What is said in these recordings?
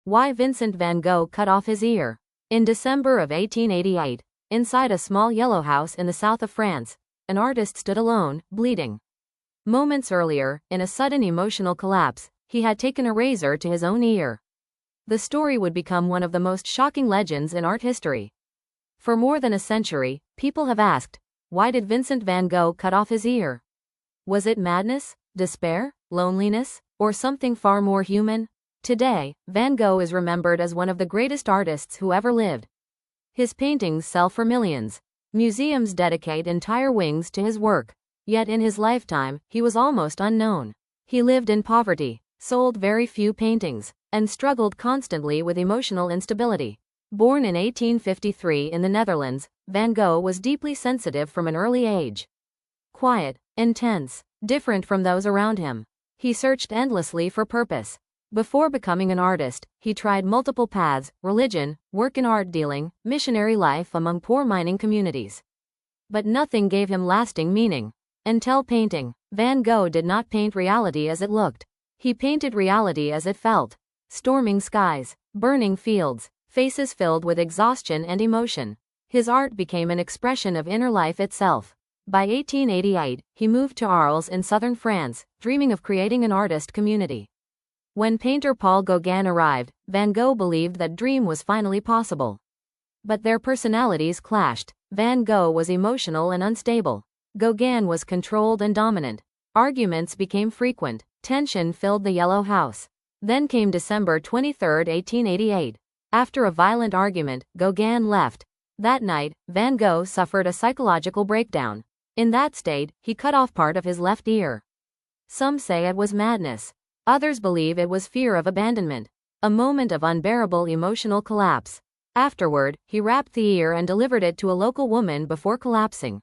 Why Vincent van Gogh cut off his ear. In December of 1888, inside a small yellow house in the south of France, an artist stood alone, bleeding. Moments earlier, in a sudden emotional collapse, he had taken a razor to his own ear. The story would become one of the most shocking legends in art history. For more than a century, people have asked, why did Vincent van Gogh cut off his ear? Was it madness, despair, loneliness, or something far more human? Today, Van Gogh is remembered as one of the greatest artists who ever lived. His paintings sell for millions. Museums dedicate entire wings to his work. Yet in his lifetime, he was almost unknown. He lived in poverty, sold very few paintings, and struggled constantly with emotional instability. Born in 1853 in the Netherlands, Van Gogh was deeply sensitive from an early age. Quiet, intense, different from those around him. He searched endlessly for purpose. Before becoming an artist, he tried multiple paths: religion, work in art dealing, missionary life among poor mining communities. But nothing gave him lasting meaning. Until painting. Van Gogh did not paint reality as it looked. He painted reality as it felt. Storming skies, burning fields, faces filled with exhaustion and emotion. His art became an expression of inner life itself. By 1888, he moved to Arles in southern France, dreaming of creating an artist community. When painter Paul Gauguin arrived, Van Gogh believed that dream was finally possible. But their personalities clashed. Van Gogh was emotional and unstable. Gauguin was controlled and dominant. Arguments became frequent. Tension filled the yellow house. Then came December 23, 1888. After a violent argument, Gauguin left. That night, Van Gogh suffered a psychological breakdown. In that state, he cut off part of his left ear. Some say it was madness. Others believe it was fear of abandonment. A moment of unbearable emotional collapse. Afterward, he wrapped the ear and delivered it to a local woman before collapsing.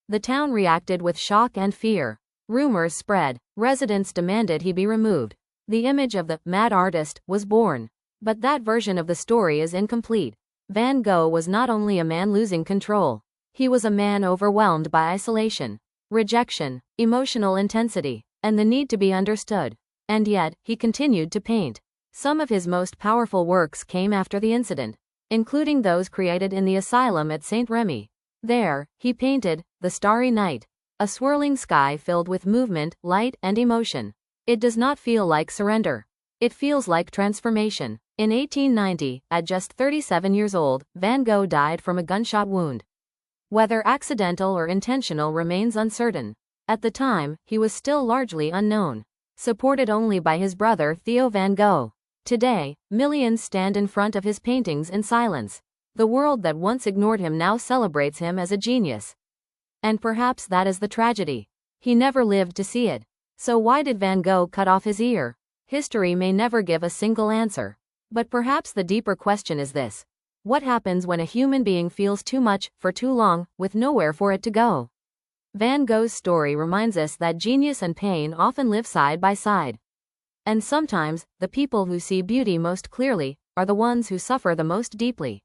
The town reacted with shock and fear. Rumors spread. Residents demanded he be removed. The image of the mad artist was born. But that version of the story is incomplete. Van Gogh was not only a man losing control. He was a man overwhelmed by isolation, rejection, emotional intensity, and the need to be understood. And yet, he continued to paint. Some of his most powerful works came after the incident, including those created in the asylum at Saint Remy. There, he painted The Starry Night, a swirling sky filled with movement, light, and emotion. It does not feel like surrender. It feels like transformation. In 1890, at just 37 years old, Van Gogh died from a gunshot wound. Whether accidental or intentional remains uncertain. At the time, he was still largely unknown, supported only by his brother Theo van Gogh. Today, millions stand in front of his paintings in silence. The world that once ignored him now celebrates him as a genius. And perhaps that is the tragedy. He never lived to see it. So why did Van Gogh cut off his ear? History may never give a single answer. But perhaps the deeper question is this: what happens when a human being feels too much, for too long, with nowhere for it to go? Van Gogh's story reminds us that genius and pain often live side by side. And sometimes, the people who see beauty most clearly are the ones who suffer the most deeply.